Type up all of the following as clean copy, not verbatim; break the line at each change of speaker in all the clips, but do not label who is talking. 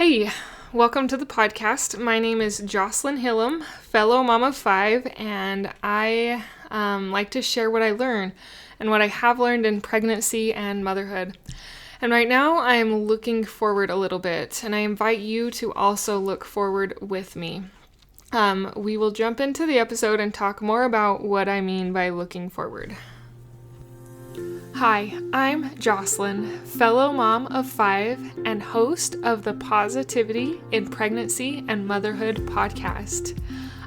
Hey, welcome to the podcast. My name is Jocelyn Hillam, fellow mom of 5, and I like to share what I learn and what I have learned in pregnancy and motherhood. And right now I'm looking forward a little bit, and I invite you to also look forward with me. We will jump into the episode and talk more about what I mean by looking forward. Hi, I'm Jocelyn, fellow mom of 5 and host of the Positivity in Pregnancy and Motherhood podcast.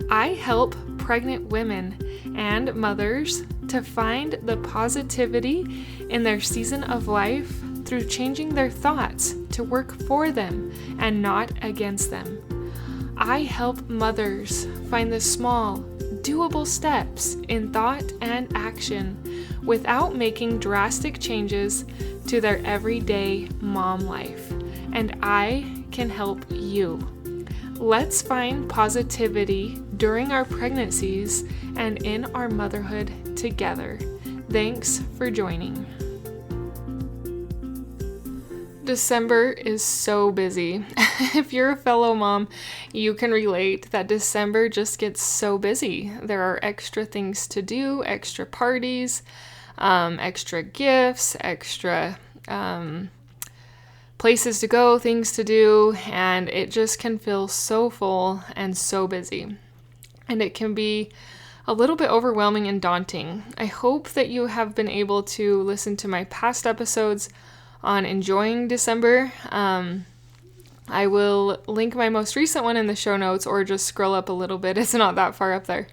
I help pregnant women and mothers to find the positivity in their season of life through changing their thoughts to work for them and not against them. I help mothers find the small, doable steps in thought and action without making drastic changes to their everyday mom life. And I can help you. Let's find positivity during our pregnancies and in our motherhood together. Thanks for joining. December is so busy. If you're a fellow mom, you can relate that December just gets so busy. There are extra things to do, extra parties, extra gifts, extra places to go, things to do, and it just can feel so full and so busy. And it can be a little bit overwhelming and daunting. I hope that you have been able to listen to my past episodes on enjoying December. I will link my most recent one in the show notes or just scroll up a little bit. It's not that far up there.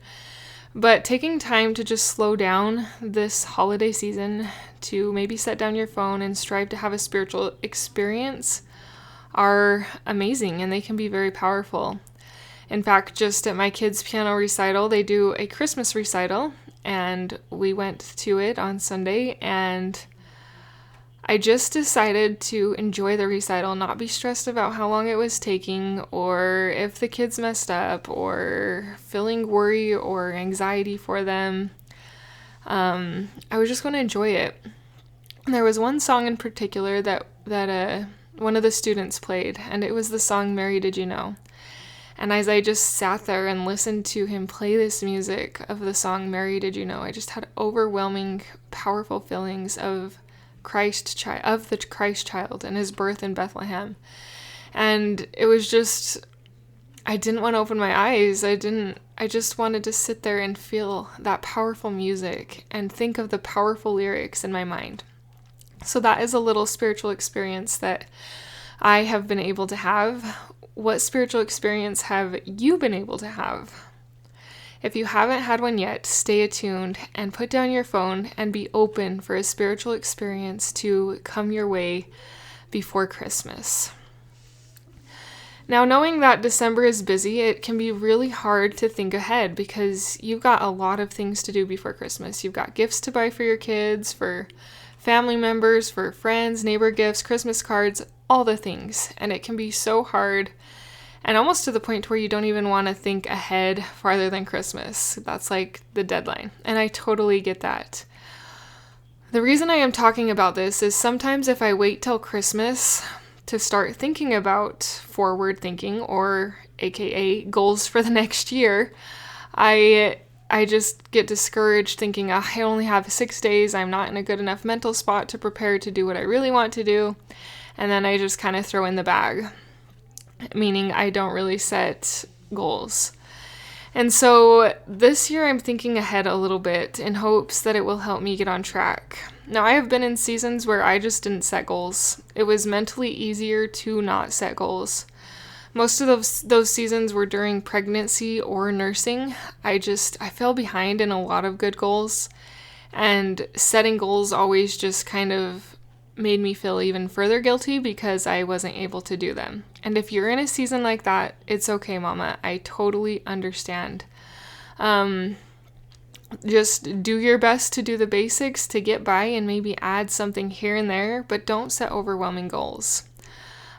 But taking time to just slow down this holiday season to maybe set down your phone and strive to have a spiritual experience are amazing, and they can be very powerful. In fact, just at my kids' piano recital, they do a Christmas recital, and we went to it on Sunday, and I just decided to enjoy the recital, not be stressed about how long it was taking or if the kids messed up or feeling worry or anxiety for them. I was just going to enjoy it. And there was one song in particular that one of the students played, and it was the song Mary Did You Know? And as I just sat there and listened to him play this music of the song Mary Did You Know? I just had overwhelming, powerful feelings of the Christ child and his birth in Bethlehem. And it was just, I didn't want to open my eyes. I just wanted to sit there and feel that powerful music and think of the powerful lyrics in my mind. So that is a little spiritual experience that I have been able to have. What spiritual experience have you been able to have? If you haven't had one yet, stay attuned and put down your phone and be open for a spiritual experience to come your way before Christmas. Now, knowing that December is busy, it can be really hard to think ahead because you've got a lot of things to do before Christmas. You've got gifts to buy for your kids, for family members, for friends, neighbor gifts, Christmas cards, all the things. And it can be so hard and almost to the point where you don't even want to think ahead farther than Christmas. That's like the deadline. And I totally get that. The reason I am talking about this is sometimes if I wait till Christmas to start thinking about forward thinking, or AKA goals for the next year, I just get discouraged thinking, I only have 6 days. I'm not in a good enough mental spot to prepare to do what I really want to do. And then I just kind of throw in the bag. Meaning I don't really set goals. And so this year I'm thinking ahead a little bit in hopes that it will help me get on track. Now, I have been in seasons where I just didn't set goals. It was mentally easier to not set goals. Most of those seasons were during pregnancy or nursing. I fell behind in a lot of good goals, and setting goals always just kind of made me feel even further guilty because I wasn't able to do them. And if you're in a season like that, it's okay, mama. I totally understand. Just do your best to do the basics to get by and maybe add something here and there, but don't set overwhelming goals.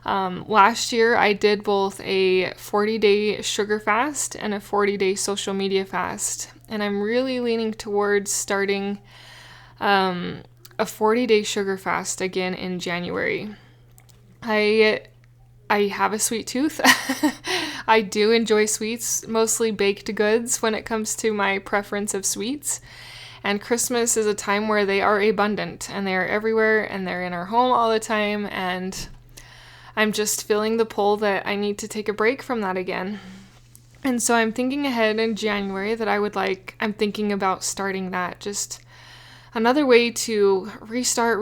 Last year, I did both a 40-day sugar fast and a 40-day social media fast. And I'm really leaning towards starting a 40-day sugar fast again in January. I I have a sweet tooth. I do enjoy sweets, mostly baked goods when it comes to my preference of sweets. And Christmas is a time where they are abundant and they are everywhere and they're in our home all the time. And I'm just feeling the pull that I need to take a break from that again. And so I'm thinking ahead in January that I'm thinking about starting that. Just another way to reset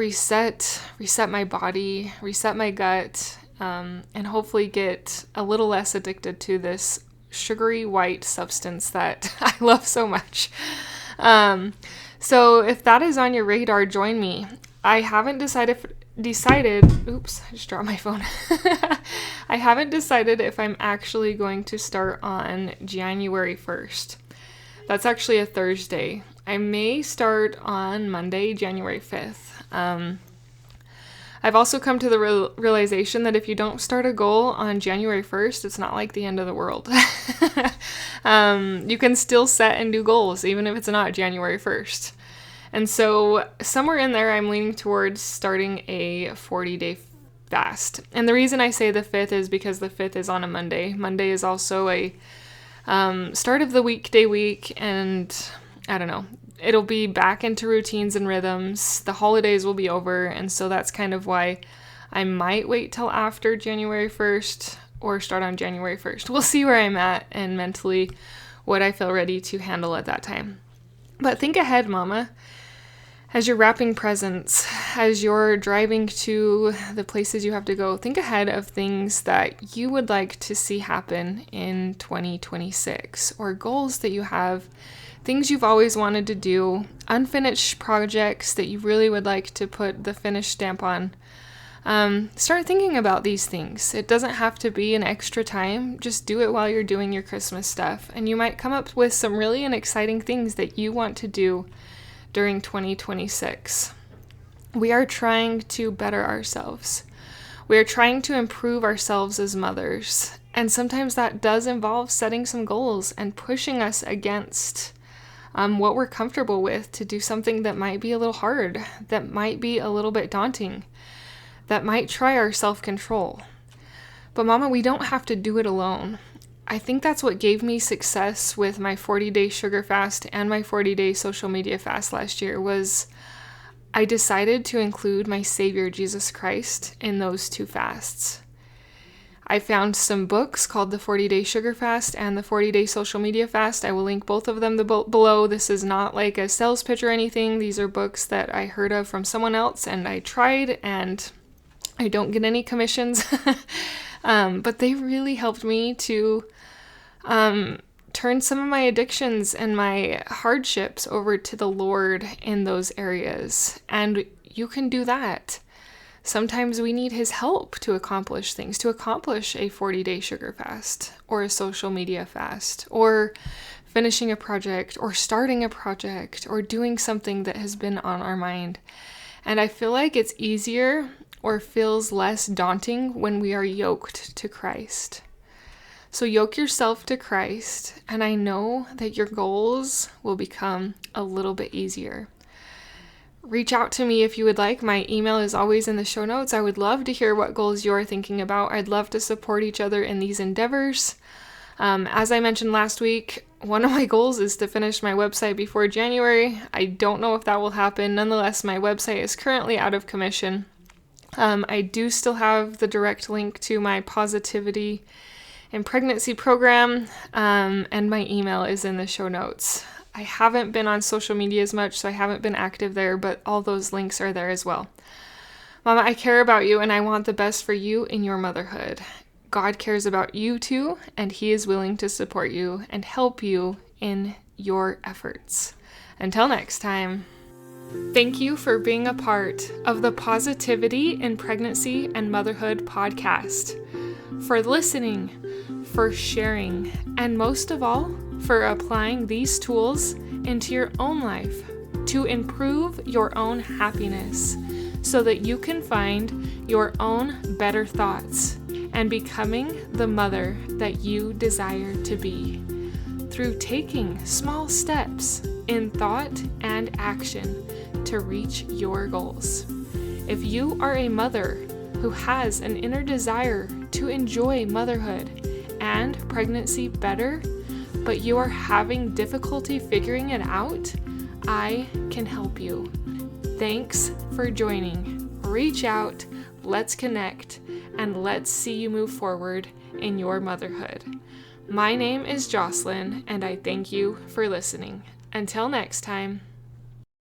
my body, reset my gut, and hopefully get a little less addicted to this sugary white substance that I love so much. So if that is on your radar, join me. I haven't decided, oops, I just dropped my phone. I haven't decided if I'm actually going to start on January 1st. That's actually a Thursday. I may start on Monday, January 5th. I've also come to the realization that if you don't start a goal on January 1st, it's not like the end of the world. You can still set and do goals, even if it's not January 1st. And so somewhere in there, I'm leaning towards starting a 40-day fast. And the reason I say the 5th is because the 5th is on a Monday. Monday is also a start of the weekday week, and I don't know. It'll be back into routines and rhythms. The holidays will be over, and so that's kind of why I might wait till after January 1st or start on January 1st. We'll see where I'm at and mentally what I feel ready to handle at that time. But think ahead, Mama. As you're wrapping presents, as you're driving to the places you have to go, think ahead of things that you would like to see happen in 2026, or goals that you have, things you've always wanted to do, unfinished projects that you really would like to put the finish stamp on. Start thinking about these things. It doesn't have to be an extra time. Just do it while you're doing your Christmas stuff, and you might come up with some really exciting things that you want to do during 2026. We are trying to better ourselves. We are trying to improve ourselves as mothers. And sometimes that does involve setting some goals and pushing us against what we're comfortable with to do something that might be a little hard, that might be a little bit daunting, that might try our self-control. But Mama, we don't have to do it alone. I think that's what gave me success with my 40-day sugar fast and my 40-day social media fast last year was I decided to include my Savior, Jesus Christ, in those two fasts. I found some books called the 40-day sugar fast and the 40-day social media fast. I will link both of them below. This is not like a sales pitch or anything. These are books that I heard of from someone else and I tried, and I don't get any commissions. But they really helped me to turn some of my addictions and my hardships over to the Lord in those areas. And you can do that. Sometimes we need His help to accomplish things, to accomplish a 40-day sugar fast or a social media fast or finishing a project or starting a project or doing something that has been on our mind. And I feel like it's easier or feels less daunting when we are yoked to Christ. So yoke yourself to Christ, and I know that your goals will become a little bit easier. Reach out to me if you would like. My email is always in the show notes. I would love to hear what goals you're thinking about. I'd love to support each other in these endeavors. As I mentioned last week, one of my goals is to finish my website before January. I don't know if that will happen. Nonetheless, my website is currently out of commission. I do still have the direct link to my positivity and pregnancy program, and my email is in the show notes. I haven't been on social media as much, so I haven't been active there, but all those links are there as well. Mama, I care about you, and I want the best for you in your motherhood. God cares about you too, and He is willing to support you and help you in your efforts. Until next time. Thank you for being a part of the Positivity in Pregnancy and Motherhood podcast, for listening, for sharing, and most of all, for applying these tools into your own life to improve your own happiness so that you can find your own better thoughts and becoming the mother that you desire to be through taking small steps in thought and action to reach your goals. If you are a mother who has an inner desire want to enjoy motherhood and pregnancy better, but you are having difficulty figuring it out, I can help you. Thanks for joining. Reach out, let's connect, and let's see you move forward in your motherhood. My name is Jocelyn, and I thank you for listening. Until next time.